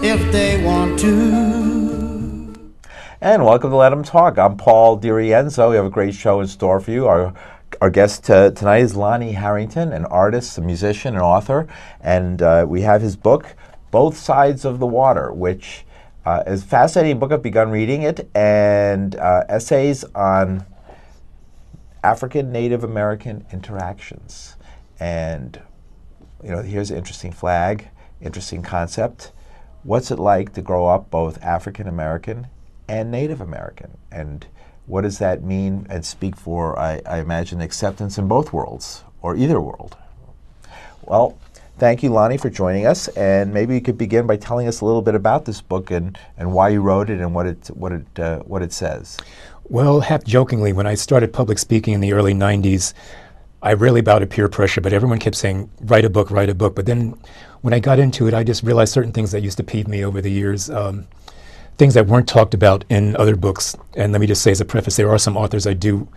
if they want to. And welcome to Let 'Em Talk. I'm Paul DiRienzo. We have a great show in store for you. Our guest tonight is Lonnie Harrington, an artist, a musician, an author, and we have his book, Both Sides of the Water, which is a fascinating book. I've begun reading it, and essays on African Native American interactions. And, you know, here's an interesting flag, interesting concept. What's it like to grow up both African American and Native American? And what does that mean and speak for, I imagine, acceptance in both worlds, or either world? Well, thank you, Lonnie, for joining us. And maybe you could begin by telling us a little bit about this book and why you wrote it and what it says. Well, half jokingly, when I started public speaking in the early 90s, I rarely bowed to peer pressure, but everyone kept saying, write a book, write a book. But then when I got into it, I just realized certain things that used to peeve me over the years, things that weren't talked about in other books. And let me just say as a preface, there are some authors I do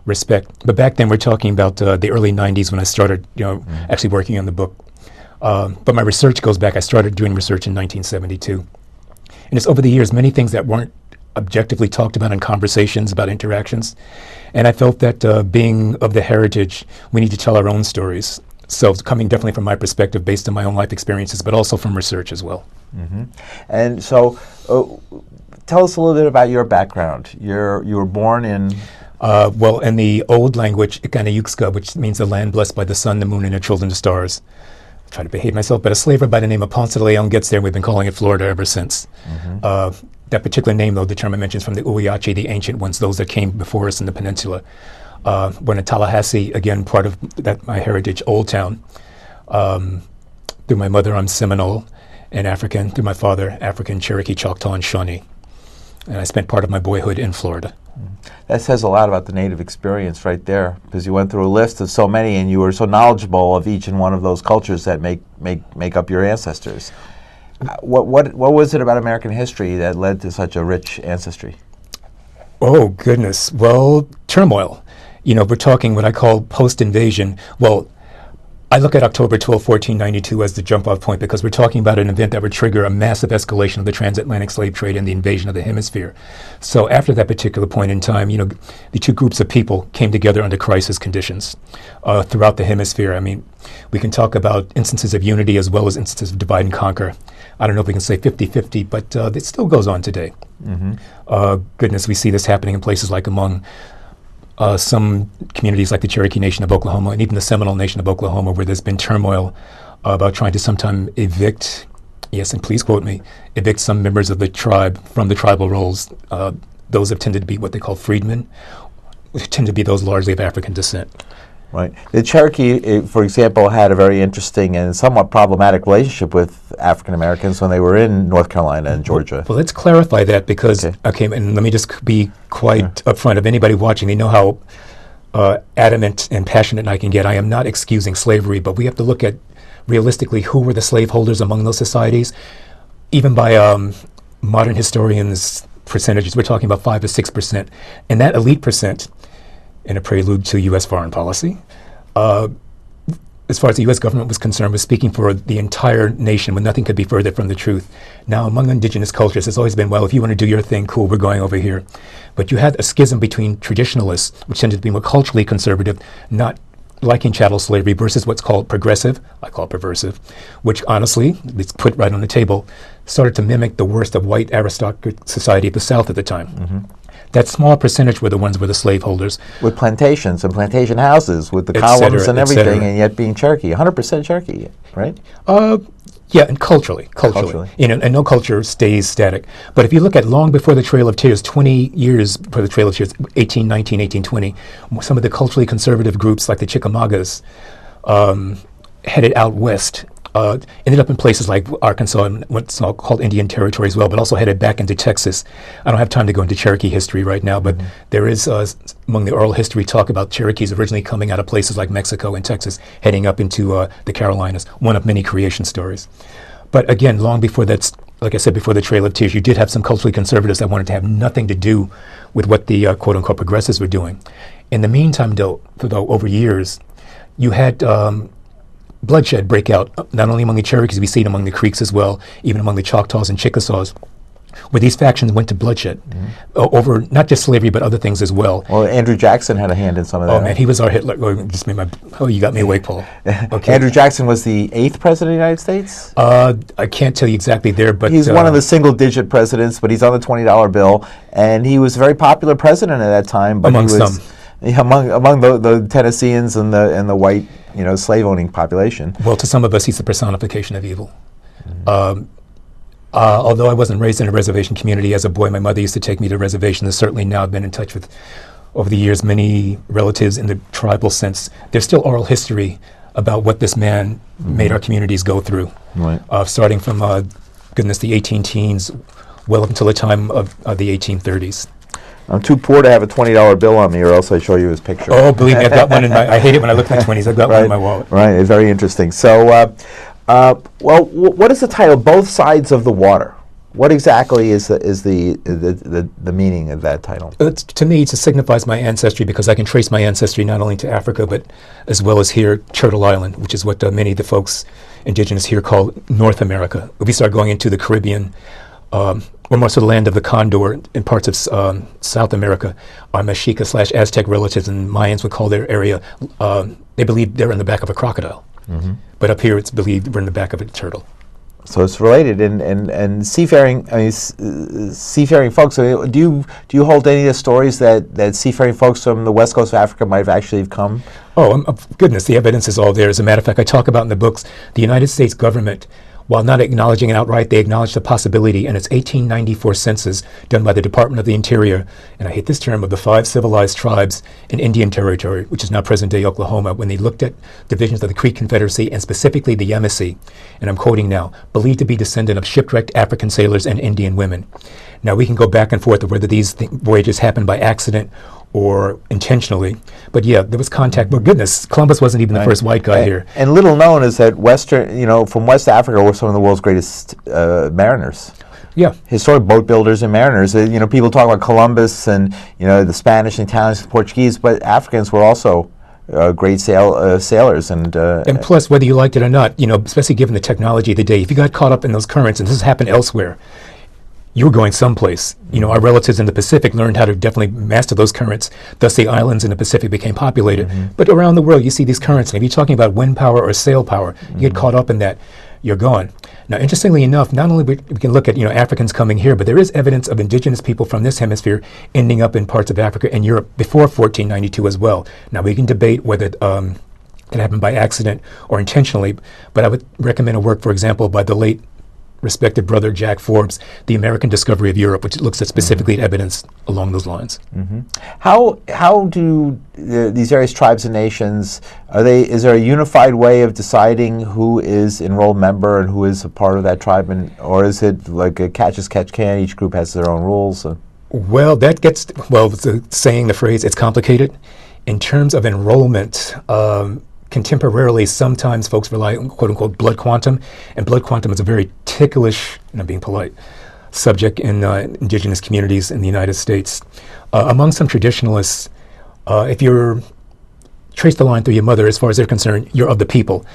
respect. But back then, we're talking about the early 90s when I started, actually working on the book. But my research goes back. I started doing research in 1972. And it's over the years, many things that weren't objectively talked about in conversations about interactions. And I felt that being of the heritage, we need to tell our own stories. So it's coming definitely from my perspective based on my own life experiences, but also from research as well. Mm-hmm. And so tell us a little bit about your background. You were born in... well, in the old language, Ikanayukska, which means the land blessed by the sun, the moon, and the children of stars. I try to behave myself, but a slaver by the name of Ponce de Leon gets there, and we've been calling it Florida ever since. Mm-hmm. That particular name, though, the term I mentioned is from the Uyachi, the ancient ones, those that came before us in the peninsula. When in Tallahassee, again, part of that my heritage, Old Town. Through my mother, I'm Seminole and African. Through my father, African, Cherokee, Choctaw, and Shawnee. And I spent part of my boyhood in Florida. That says a lot about the Native experience right there, because you went through a list of so many, and you were so knowledgeable of each and one of those cultures that make up your ancestors. What was it about American history that led to such a rich ancestry? Oh, goodness. Well, turmoil. We're talking what I call post-invasion. Well, I look at October 12, 1492 as the jump-off point because we're talking about an event that would trigger a massive escalation of the transatlantic slave trade and the invasion of the hemisphere. So after that particular point in time, the two groups of people came together under crisis conditions throughout the hemisphere. I mean, we can talk about instances of unity as well as instances of divide and conquer. I don't know if we can say 50-50, but it still goes on today. Mm-hmm. Goodness, we see this happening in places like among some communities like the Cherokee Nation of Oklahoma and even the Seminole Nation of Oklahoma, where there's been turmoil about trying to sometime evict, yes, and please quote me, evict some members of the tribe from the tribal roles. Those have tended to be what they call freedmen, which tend to be those largely of African descent. Right. The Cherokee, for example, had a very interesting and somewhat problematic relationship with African Americans when they were in North Carolina and Georgia. Well, let's clarify that because, okay, and let me just be quite upfront. Of anybody watching, they know how adamant and passionate I can get. I am not excusing slavery, but we have to look at realistically who were the slaveholders among those societies. Even by modern historians' percentages, we're talking about 5 to 6%. And that elite percent, in a prelude to U.S. foreign policy, as far as the U.S. government was concerned, was speaking for the entire nation when nothing could be further from the truth. Now, among indigenous cultures, it's always been, well, if you want to do your thing, cool, we're going over here. But you had a schism between traditionalists, which tended to be more culturally conservative, not liking chattel slavery, versus what's called progressive, I call it perversive, which honestly, let's put right on the table, started to mimic the worst of white aristocratic society of the South at the time. Mm-hmm. That small percentage were the ones were the slaveholders. With plantations and plantation houses, with the columns and everything, and yet being Cherokee, 100% Cherokee, right? Yeah, and culturally. And no culture stays static. But if you look at long before the Trail of Tears, 20 years before the Trail of Tears, 1819, 1820, some of the culturally conservative groups like the Chickamaugas headed out west. Ended up in places like Arkansas and what's called Indian Territory as well, but also headed back into Texas. I don't have time to go into Cherokee history right now, but there is, among the oral history, talk about Cherokees originally coming out of places like Mexico and Texas, heading up into the Carolinas, one of many creation stories. But again, long before that's, like I said, before the Trail of Tears, you did have some culturally conservatives that wanted to have nothing to do with what the quote-unquote progressives were doing. In the meantime, though over years, you had bloodshed break out, not only among the Cherokees, we see it among the Creeks as well, even among the Choctaws and Chickasaws, where these factions went to bloodshed over not just slavery but other things as well. Well, Andrew Jackson had a hand in some of that. Oh man, he was our Hitler. You got me awake, Paul. Okay. Andrew Jackson was the 8th president of the United States? I can't tell you exactly there, but he's one of the single-digit presidents, but he's on the $20 bill, and he was a very popular president at that time. But among he was, some. Yeah, among the Tennesseans and the white, slave-owning population. Well, to some of us, he's the personification of evil. Although I wasn't raised in a reservation community as a boy, my mother used to take me to reservations. Certainly now I've been in touch with, over the years, many relatives in the tribal sense. There's still oral history about what this man made our communities go through. Right. Starting from, the 18 teens, well up until the time of the 1830s. I'm too poor to have a $20 bill on me, or else I show you his picture. Oh, believe me, I've got one in my, I hate it when I look at my 20s, I've got one in my wallet. Right, it's very interesting. So, what is the title, Both Sides of the Water? What exactly is the meaning of that title? To me, it signifies my ancestry, because I can trace my ancestry not only to Africa, but as well as here, Turtle Island, which is what many of the folks indigenous here call North America. If we start going into the Caribbean, or most of the land of the Condor in parts of South America, our Mexica/Aztec relatives and Mayans would call their area, they believe they're in the back of a crocodile. But up here it's believed we're in the back of a turtle. So it's related, and seafaring folks. Do you hold any of the stories that seafaring folks from the west coast of Africa might have actually come? Oh, goodness, the evidence is all there. As a matter of fact, I talk about in the books, the United States government, while not acknowledging it outright, they acknowledge the possibility in its 1894 census done by the Department of the Interior, and I hate this term, of the 5 civilized tribes in Indian Territory, which is now present-day Oklahoma, when they looked at divisions of the Creek Confederacy, and specifically the Yamasee, and I'm quoting now, believed to be descendant of shipwrecked African sailors and Indian women. Now, we can go back and forth of whether these voyages happened by accident or intentionally, but yeah, there was contact. But goodness, Columbus wasn't even the first white guy here. And little known is that from West Africa were some of the world's greatest mariners. Yeah, historic boat builders and mariners. People talk about Columbus and the Spanish and Italians and Portuguese, but Africans were also great sailors. And plus, whether you liked it or not, especially given the technology of the day, if you got caught up in those currents, and this has happened elsewhere, you were going someplace. Our relatives in the Pacific learned how to definitely master those currents. Thus, the islands in the Pacific became populated. But around the world, you see these currents. And if you're talking about wind power or sail power, you get caught up in that, you're gone. Now, interestingly enough, not only we can look at Africans coming here, but there is evidence of indigenous people from this hemisphere ending up in parts of Africa and Europe before 1492 as well. Now, we can debate whether it happened by accident or intentionally, but I would recommend a work, for example, by the late respected brother Jack Forbes, The American Discovery of Europe, which looks at specifically at evidence along those lines. How do these various tribes and nations, is there a unified way of deciding who is enrolled member and who is a part of that tribe, or is it like a catch as catch can, each group has their own rules? Well, the phrase, it's complicated. In terms of enrollment, contemporarily, sometimes folks rely on quote-unquote blood quantum, and blood quantum is a very ticklish, and I'm being polite, subject in indigenous communities in the United States. Among some traditionalists, if you're trace the line through your mother, as far as they're concerned, you're of the people.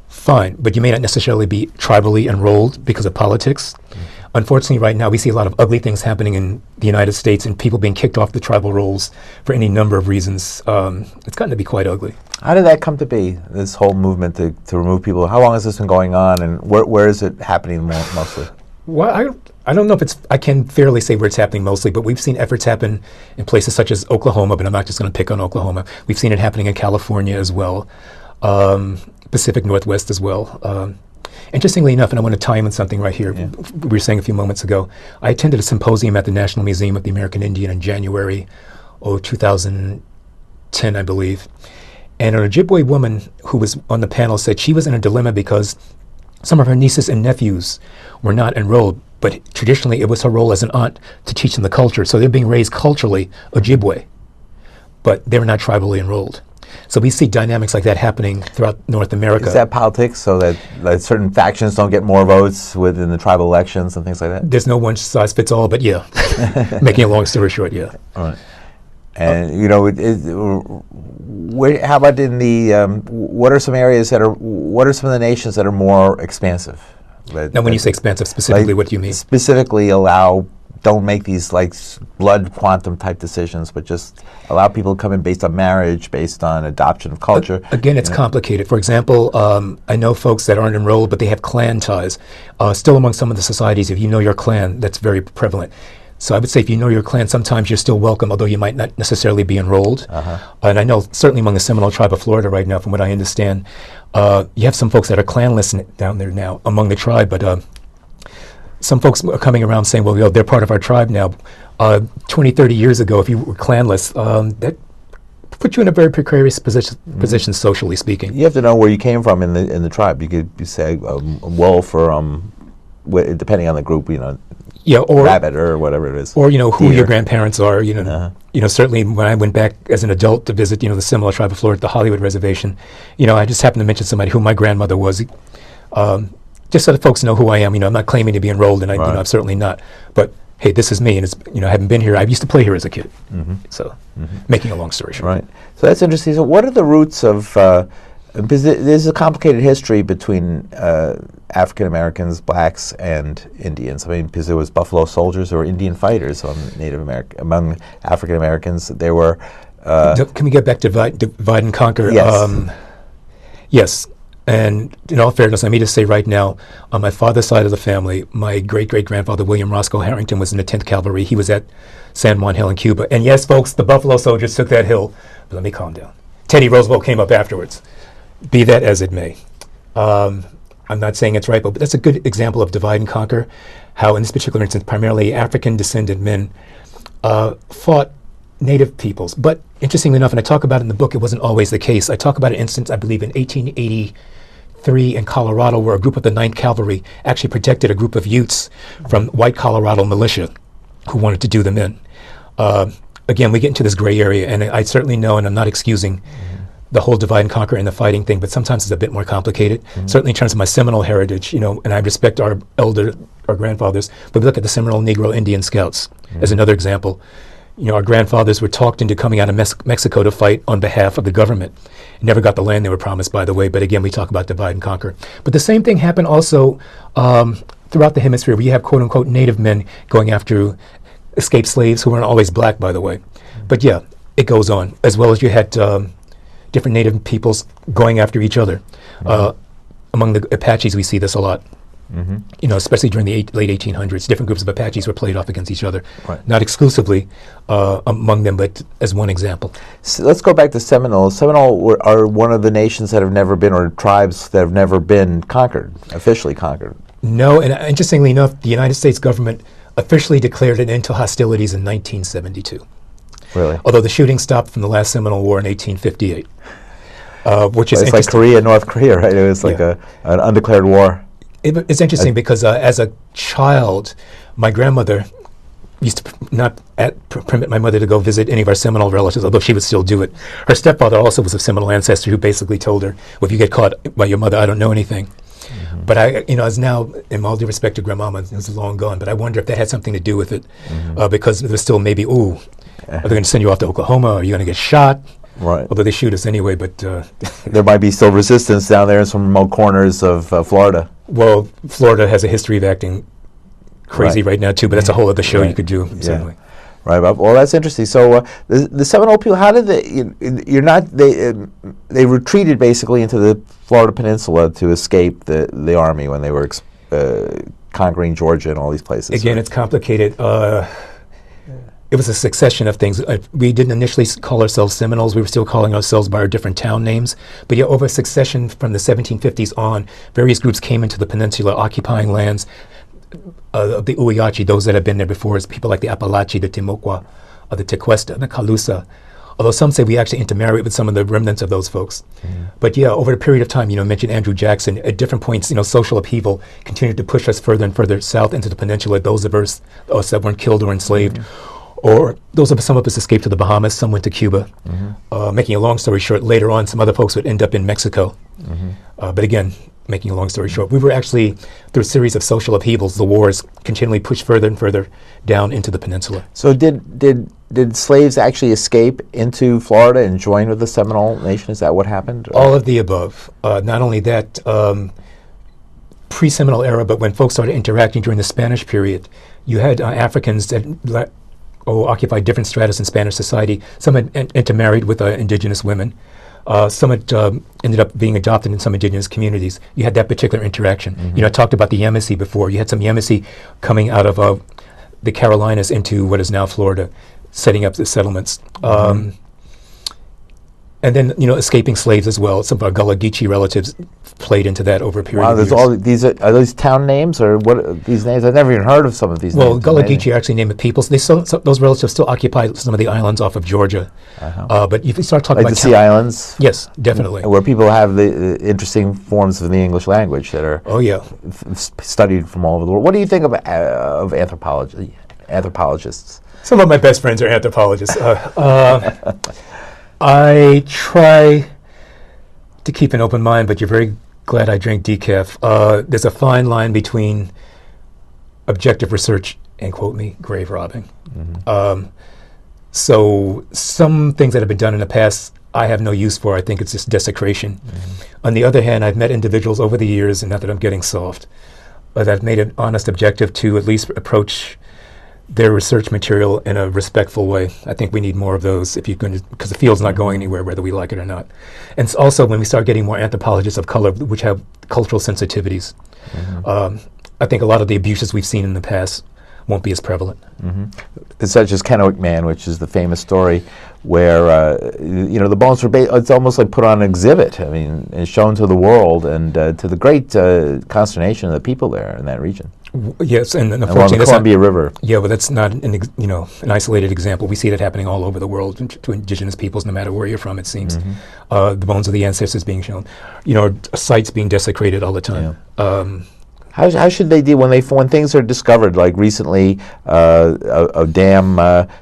Fine, but you may not necessarily be tribally enrolled because of politics. Unfortunately, right now, we see a lot of ugly things happening in the United States and people being kicked off the tribal rolls for any number of reasons. It's gotten to be quite ugly. How did that come to be, this whole movement to remove people? How long has this been going on, and where is it happening mostly? Well, I don't know if I can fairly say where it's happening mostly, but we've seen efforts happen in places such as Oklahoma, but I'm not just going to pick on Oklahoma. We've seen it happening in California as well, Pacific Northwest as well. Interestingly enough, and I want to tie in with something right here, we were saying a few moments ago, I attended a symposium at the National Museum of the American Indian in January 2010, I believe. And an Ojibwe woman who was on the panel said she was in a dilemma because some of her nieces and nephews were not enrolled, but traditionally it was her role as an aunt to teach them the culture. So they're being raised culturally Ojibwe, but they're not tribally enrolled. So we see dynamics like that happening throughout North America. Is that politics, so that certain factions don't get more votes within the tribal elections and things like that? There's no one size fits all, but yeah. Making a long story short, yeah. All right. And how about in the? What are some areas that are? What are some of the nations that are more expansive? Now, when you say expansive, specifically, what do you mean? Specifically, don't make these blood quantum type decisions, but just allow people to come in based on marriage, based on adoption of culture. Again, it's complicated. For example, I know folks that aren't enrolled, but they have clan ties. Still among some of the societies, if you know your clan, that's very prevalent. So I would say if you know your clan, sometimes you're still welcome, although you might not necessarily be enrolled. And I know certainly among the Seminole tribe of Florida right now, from what I understand, you have some folks that are clanless down there now among the tribe, but some folks are coming around saying, well, they're part of our tribe now. 20, 30 years ago, if you were clanless, that put you in a very precarious position socially speaking. You have to know where you came from in the tribe. You could say wolf or depending on the group, or rabbit or whatever it is, or who your grandparents are. Certainly when I went back as an adult to visit, the Seminole tribe of Florida, the Hollywood Reservation, I just happened to mention somebody who my grandmother was. Just so that folks know who I am. I'm not claiming to be enrolled, and I'm certainly not. But hey, this is me, and it's I haven't been here. I used to play here as a kid. So, making a long story short. Right. So that's interesting. So, what are the roots of? Because there's a complicated history between African Americans, blacks, and Indians. I mean, because there was Buffalo Soldiers or Indian fighters among African Americans. There were. Can we get back to divide and conquer? Yes. Yes. And in all fairness, let me just say right now, on my father's side of the family, my great-great-grandfather, William Roscoe Harrington, was in the 10th Cavalry. He was at San Juan Hill in Cuba. And yes, folks, the Buffalo Soldiers took that hill. But let me calm down. Teddy Roosevelt came up afterwards. Be that as it may. I'm not saying it's right, but that's a good example of divide and conquer, how in this particular instance, primarily African-descended men fought Native peoples. But interestingly enough, and I talk about it in the book, it wasn't always the case. I talk about an instance, I believe, in 1883 in Colorado, where a group of the 9th Cavalry actually protected a group of Utes from white Colorado militia who wanted to do them in. Again, we get into this gray area, and I certainly know, and I'm not excusing the whole divide and conquer and the fighting thing, but sometimes it's a bit more complicated. Certainly in terms of my Seminole heritage, and I respect our grandfathers, but we look at the Seminole Negro Indian Scouts as another example. Our grandfathers were talked into coming out of Mexico to fight on behalf of the government. Never got the land they were promised, by the way, but again, we talk about divide and conquer. But the same thing happened also throughout the hemisphere, where you have quote-unquote Native men going after escaped slaves who weren't always black, by the way. But yeah, it goes on, as well as you had different Native peoples going after each other. Among the Apaches, we see this a lot. Especially during the late 1800s, different groups of Apaches were played off against each other. Right. Not exclusively among them, but as one example. So let's go back to Seminole. Seminole are one of the nations that have never been, or tribes that have never been officially conquered. No, and interestingly enough, the United States government officially declared an end to hostilities in 1972. Really? Although the shooting stopped from the last Seminole War in 1858. Which is it's like Korea, North Korea, right? It was like an undeclared war. It's interesting because as a child, my grandmother used to not permit my mother to go visit any of our Seminole relatives, although she would still do it. Her stepfather also was of Seminole ancestry, who basically told her, well, if you get caught by your mother, I don't know anything. But as now, in all due respect to grandmama, who's long gone, but I wonder if that had something to do with it, because there's still maybe, are they going to send you off to Oklahoma? Are you going to get shot? Right. Although they shoot us anyway, but... there might be still resistance down there in some remote corners of Florida. Well, Florida has a history of acting crazy right now, too, but that's a whole other show you could do, certainly. Right, Bob. Well, that's interesting. So the Seminole people, how did they... They retreated basically into the Florida Peninsula to escape the army when they were conquering Georgia and all these places. Again, it's complicated. It was a succession of things. We didn't initially call ourselves Seminoles. We were still calling ourselves by our different town names. But yeah, over a succession from the 1750s on, various groups came into the peninsula, occupying lands of the Uiachi, those that have been there before, as people like the Apalache, the Timoqua, the Tequesta, the Calusa. Although some say we actually intermarried with some of the remnants of those folks. But yeah, over a period of time, mentioned Andrew Jackson, at different points, social upheaval continued to push us further and further south into the peninsula. Those of us that weren't killed or enslaved, or some of us escaped to the Bahamas, some went to Cuba. Making a long story short, later on, some other folks would end up in Mexico. But again, making a long story short, we were actually, through a series of social upheavals, the wars continually pushed further and further down into the peninsula. So did did slaves actually escape into Florida and join with the Seminole Nation? Is that what happened? All of the above. Not only that, pre-Seminole era, but when folks started interacting during the Spanish period, you had Africans that occupied different stratus in Spanish society. Some had intermarried with indigenous women. Some had ended up being adopted in some indigenous communities. You had that particular interaction. You know, I talked about the Yamasee before. You had some Yamasee coming out of the Carolinas into what is now Florida, setting up the settlements. And then, you know, escaping slaves as well. Some of our Gullah Geechee relatives played into that over a period of years. Wow, there's all these. Are these town names or what? Are these names? I've never even heard of some of these names. Well, Gullah Geechee are actually named of peoples. They those relatives still occupy some of the islands off of Georgia. But if you start talking like about the Sea Islands? Yes, definitely. Where people have the interesting forms of the English language that are studied from all over the world. What do you think of anthropology? Anthropologists? Some of my best friends are anthropologists. I try to keep an open mind, but you're very glad I drink decaf. There's a fine line between objective research and, quote me, grave robbing. So some things that have been done in the past, I have no use for. I think it's just desecration. On the other hand, I've met individuals over the years, and not that I'm getting soft, but I've made an honest objective to at least approach their research material in a respectful way. I think we need more of those if you're going to, because the field's not going anywhere whether we like it or not. And also when we start getting more anthropologists of color which have cultural sensitivities, I think a lot of the abuses we've seen in the past won't be as prevalent. Such as Kennewick Man, which is the famous story where you know, the bones were it's almost like put on an exhibit. I mean, and shown to the world and to the great consternation of the people there in that region. Yes, and along unfortunately, the Columbia River. Yeah, but that's not an isolated example. We see that happening all over the world to indigenous peoples, no matter where you're from. It seems the bones of the ancestors being shown, you know, sites being desecrated all the time. How should they deal when things are discovered? Like recently, a dam.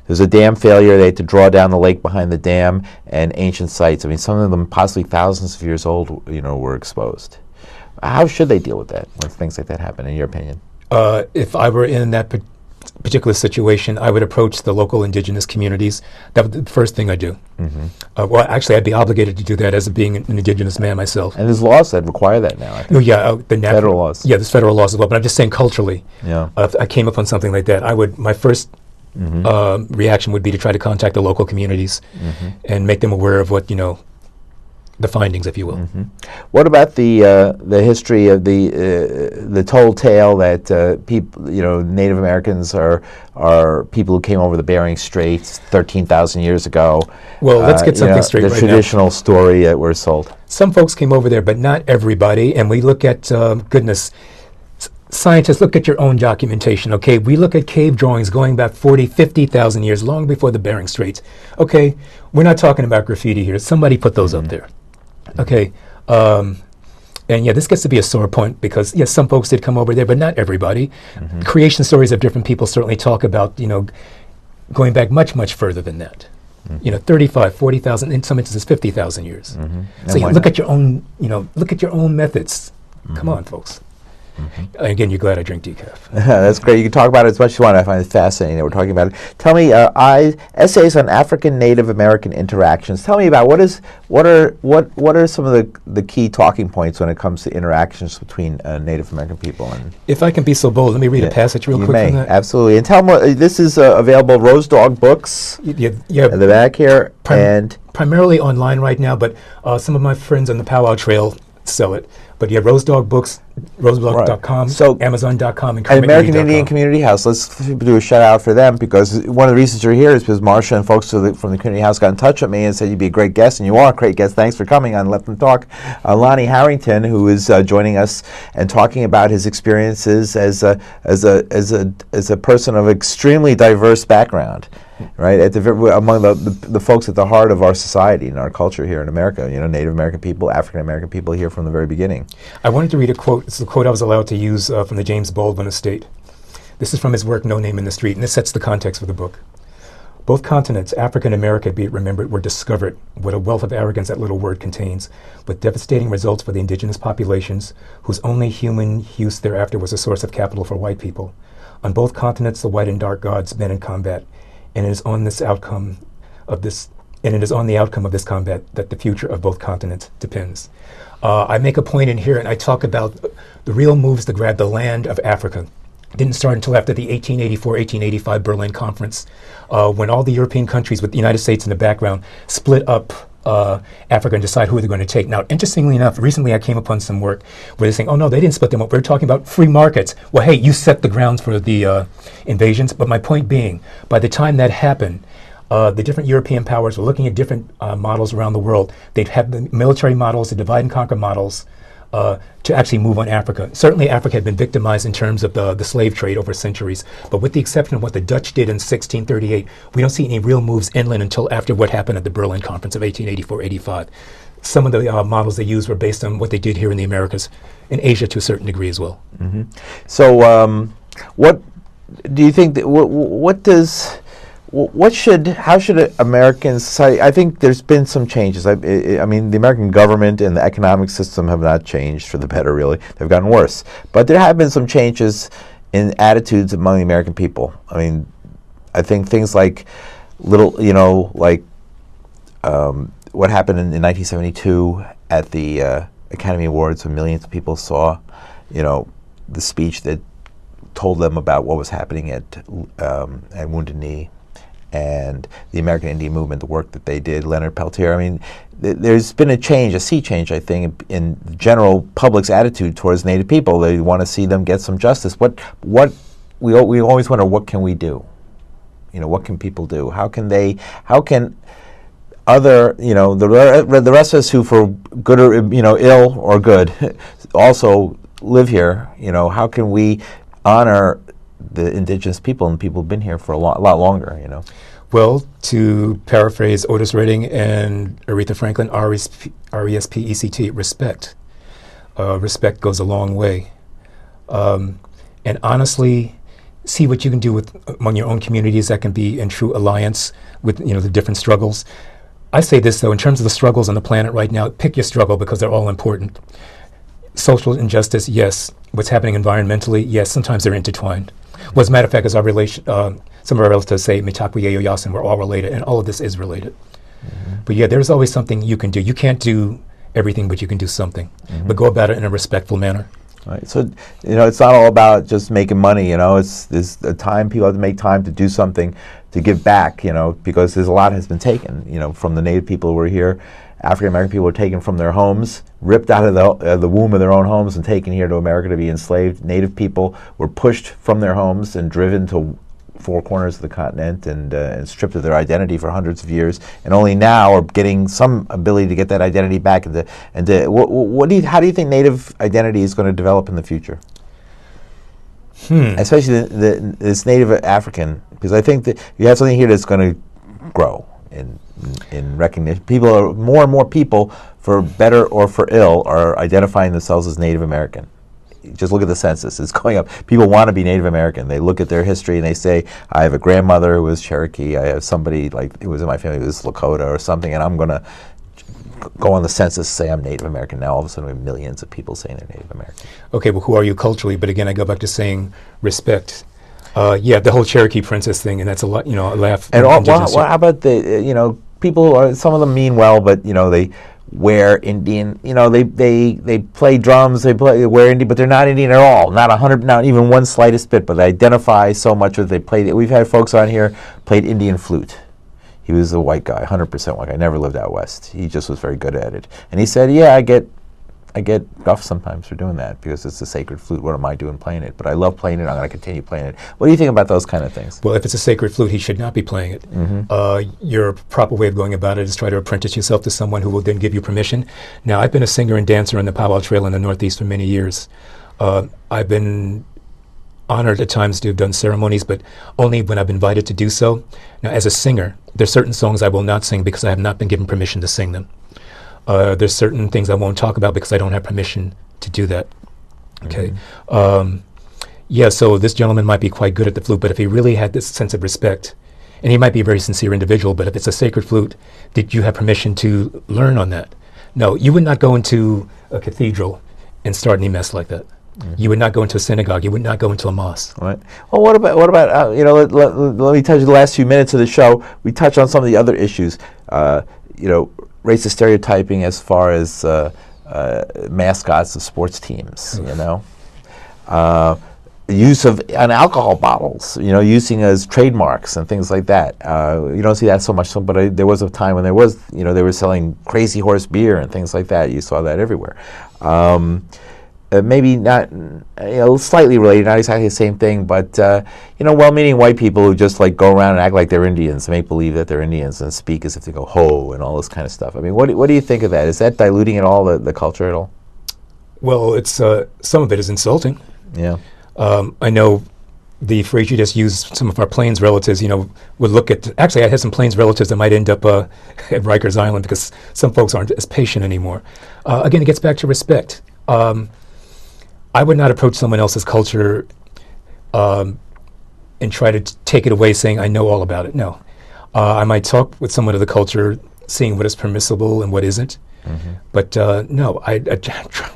There's a dam failure. They had to draw down the lake behind the dam, and ancient sites. I mean, some of them possibly thousands of years old. You know, were exposed. How should they deal with that when things like that happen? In your opinion? If I were in that particular situation, I would approach the local indigenous communities. That would be the first thing I do. Well, actually, I'd be obligated to do that as being an indigenous man myself. And there's laws that require that now, I think. The federal laws. Yeah, there's federal laws as well. But I'm just saying culturally, if I came upon something like that, my first reaction would be to try to contact the local communities and make them aware of what, you know, the findings, if you will. What about the history of the told tale that people, you know, Native Americans are people who came over the Bering Straits 13,000 years ago? Well, let's get something straight right now. The traditional story that we're sold. Some folks came over there, but not everybody. And we look at scientists, look at your own documentation, okay? We look at cave drawings going back 40, 50,000 years, long before the Bering Straits. Okay, we're not talking about graffiti here. Somebody put those up there. Okay, and yeah, this gets to be a sore point because, yes, some folks did come over there, but not everybody. Creation stories of different people certainly talk about, you know, going back much, much further than that. You know, 35, 40,000, in some instances 50,000 years. So you look at your own, you know, look at your own methods. Come on, folks. Again, you're glad I drink decaf. That's great. You can talk about it as much as you want. I find it fascinating that we're talking about it. Tell me, essays on African Native American interactions. Tell me about what are some of the key talking points when it comes to interactions between Native American people. And if I can be so bold, let me read a passage real quick from that. Absolutely. And tell me, this is available Rosedog Books at the back here, and primarily online right now. But some of my friends on the Powwow Trail sell it. But yeah, Rosedog Books, rosedog.com, so Amazon.com, and American Indian Community House. Let's do a shout out for them because one of the reasons you're here is because Marcia and folks from the Community House got in touch with me and said you'd be a great guest, and you are a great guest. Thanks for coming on Let Them Talk. Lonnie Harrington, who is joining us and talking about his experiences as a person of extremely diverse background. Right, among the folks at the heart of our society and our culture here in America, you know, Native American people, African American people here from the very beginning. I wanted to read a quote. It's the quote I was allowed to use from the James Baldwin estate. This is from his work, No Name in the Street, and this sets the context for the book. Both continents, Africa and America, be it remembered, were discovered. What a wealth of arrogance that little word contains, with devastating results for the indigenous populations, whose only human use thereafter was a source of capital for white people. On both continents, the white and dark gods met in combat. and it is on this outcome of this, and it is on the outcome of this combat that the future of both continents depends. I make a point in here, and I talk about the real moves to grab the land of Africa. Didn't start until after the 1884-1885 Berlin Conference, when all the European countries with the United States in the background split up Africa and decide who they're going to take. Now, interestingly enough, recently I came upon some work where they're saying, oh no, they didn't split them up. We're talking about free markets. Well, hey, you set the grounds for the invasions. But my point being, by the time that happened, the different European powers were looking at different models around the world. They'd have the military models, the divide and conquer models, to actually move on Africa. Certainly Africa had been victimized in terms of the slave trade over centuries, but with the exception of what the Dutch did in 1638, we don't see any real moves inland until after what happened at the Berlin Conference of 1884-85. Some of the models they used were based on what they did here in the Americas, in Asia to a certain degree as well. Mm-hmm. So what do you think, how should American society, I think there's been some changes. I mean, the American government and the economic system have not changed for the better, really. They've gotten worse. But there have been some changes in attitudes among the American people. I mean, I think things like what happened in 1972 at the Academy Awards when millions of people saw, the speech that told them about what was happening at Wounded Knee, and the American Indian movement, the work that they did, Leonard Peltier. I mean, there's been a sea change, I think, in general public's attitude towards Native people. They want to see them get some justice. We always wonder, what can we do? What can people do? How can other, the rest of us who for good or, ill or good, also live here, how can we honor the indigenous people and people who've been here for a lot longer, Well, to paraphrase Otis Redding and Aretha Franklin, R-E-S-P-E-C-T, respect. Respect goes a long way. And honestly, see what you can do among your own communities that can be in true alliance with the different struggles. I say this, though, in terms of the struggles on the planet right now, pick your struggle because they're all important. Social injustice, yes. What's happening environmentally, yes, sometimes they're intertwined. Well, as a matter of fact, as our relation, some of our relatives say, Mitakuye Yasin, we're all related, and all of this is related. Mm-hmm. But yeah, there's always something you can do. You can't do everything, but you can do something. Mm-hmm. But go about it in a respectful manner. Right. So, it's not all about just making money, It's a time, people have to make time to do something, to give back, because there's a lot has been taken, from the Native people who were here. African American people were taken from their homes, ripped out of the womb of their own homes and taken here to America to be enslaved. Native people were pushed from their homes and driven to four corners of the continent and stripped of their identity for hundreds of years, and only now are getting some ability to get that identity back. How do you think Native identity is going to develop in the future? Especially this Native African, because I think that you have something here that's going to grow in recognition. More and more people, for better or for ill, are identifying themselves as Native American. Just look at the census; it's going up. People want to be Native American. They look at their history and they say, "I have a grandmother who was Cherokee. I have somebody who was in my family who was Lakota or something," and I'm going to go on the census and say I'm Native American. Now all of a sudden we have millions of people saying they're Native American. Okay, well, who are you culturally? But again, I go back to saying respect. The whole Cherokee princess thing, and that's a lot, a laugh. And how about the, people, some of them mean well, but, they wear Indian, they play drums, they wear Indian, but they're not Indian at all. Not even one slightest bit, but they identify so much with we've had folks on here played Indian flute. He was a white guy, 100% white guy, never lived out west. He just was very good at it. And he said, yeah, I get guff sometimes for doing that because it's a sacred flute. What am I doing playing it? But I love playing it. I'm going to continue playing it. What do you think about those kind of things? Well, if it's a sacred flute, he should not be playing it. Mm-hmm. Your proper way of going about it is try to apprentice yourself to someone who will then give you permission. Now, I've been a singer and dancer on the Powwow Trail in the Northeast for many years. I've been honored at times to have done ceremonies, but only when I've been invited to do so. Now, as a singer, there's certain songs I will not sing because I have not been given permission to sing them. There's certain things I won't talk about because I don't have permission to do that. Okay. Mm-hmm. So this gentleman might be quite good at the flute, but if he really had this sense of respect, and he might be a very sincere individual, but if it's a sacred flute, did you have permission to learn on that? No, you would not go into a cathedral and start any mess like that. You would not go into a synagogue. You would not go into a mosque. Right. Well, what about you know? Let me touch the last few minutes of the show. We touch on some of the other issues. You know, racist stereotyping as far as mascots of sports teams. You know, use of alcohol bottles. You know, using as trademarks and things like that. You don't see that so much. But there was a time when there was. You know, they were selling Crazy Horse beer and things like that. You saw that everywhere. Maybe not, you know, slightly related, not exactly the same thing, but, you know, well-meaning white people who just, like, go around and act like they're Indians, make believe that they're Indians, and speak as if they go, ho, and all this kind of stuff. I mean, what do you think of that? Is that diluting at all, the culture at all? Well, it's some of it is insulting. Yeah. I know the phrase you just used, some of our Plains relatives, you know, would look at, actually I had some Plains relatives that might end up at Rikers Island because some folks aren't as patient anymore. Again, it gets back to respect. I would not approach someone else's culture and try to take it away saying, I know all about it. No. I might talk with someone of the culture, seeing what is permissible and what isn't. But no, I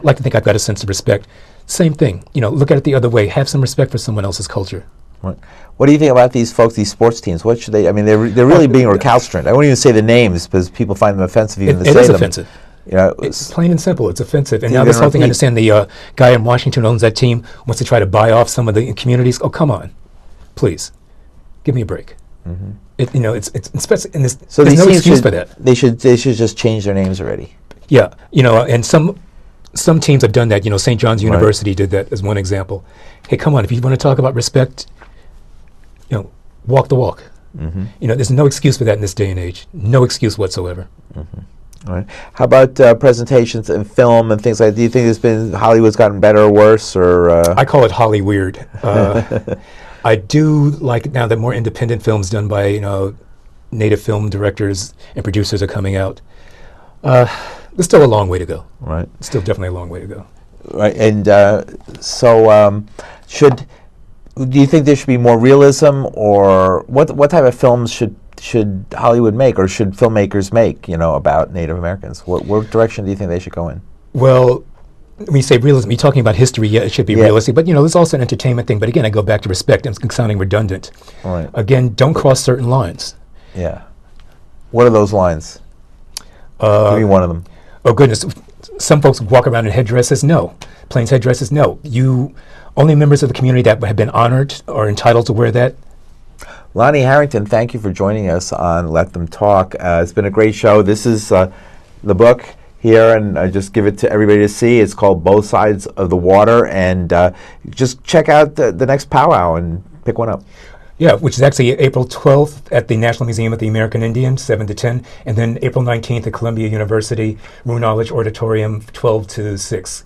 like to think I've got a sense of respect. Same thing, you know, look at it the other way. Have some respect for someone else's culture. Right. What do you think about these folks, these sports teams? What should they, I mean, they're really being recalcitrant. I won't even say the names because people find them offensive even to say them. It is offensive. You know, it's plain and simple. It's offensive. And now this whole thing, I understand the guy in Washington who owns that team wants to try to buy off some of the communities. Oh, come on. Please. Give me a break. You know, it's especially in this, so there's no excuse for that. They should just change their names already. Yeah. You know, and some teams have done that. You know, St. John's University did that as one example. Hey, come on. If you want to talk about respect, you know, walk the walk. You know, there's no excuse for that in this day and age. No excuse whatsoever. All right. How about presentations in film and things like that? Do you think Hollywood's gotten better or worse? Or I call it Holly weird. I do like now that more independent films done by, you know, native film directors and producers are coming out. There's still a long way to go. Right. Still definitely a long way to go. Right. And so do you think there should be more realism, or what type of films should Hollywood make, or should filmmakers make, you know, about Native Americans? What direction do you think they should go in? Well, when you say realism, you're talking about history. Yeah, it should be realistic. But, you know, there's also an entertainment thing. But again, I go back to respect. I'm sounding redundant. Right. Again, don't cross certain lines. Yeah. What are those lines? Give me one of them. Oh, goodness. Some folks walk around in headdresses. No. Plains headdresses. No. Only members of the community that have been honored are entitled to wear that. Lonnie Harrington, thank you for joining us on Let Them Talk. It's been a great show. This is the book here, and I just give it to everybody to see. It's called Both Sides of the Water, and just check out the next powwow and pick one up. Yeah, which is actually April 12th at the National Museum of the American Indian, 7 to 10, and then April 19th at Columbia University, Roux Knowledge Auditorium, 12 to 6.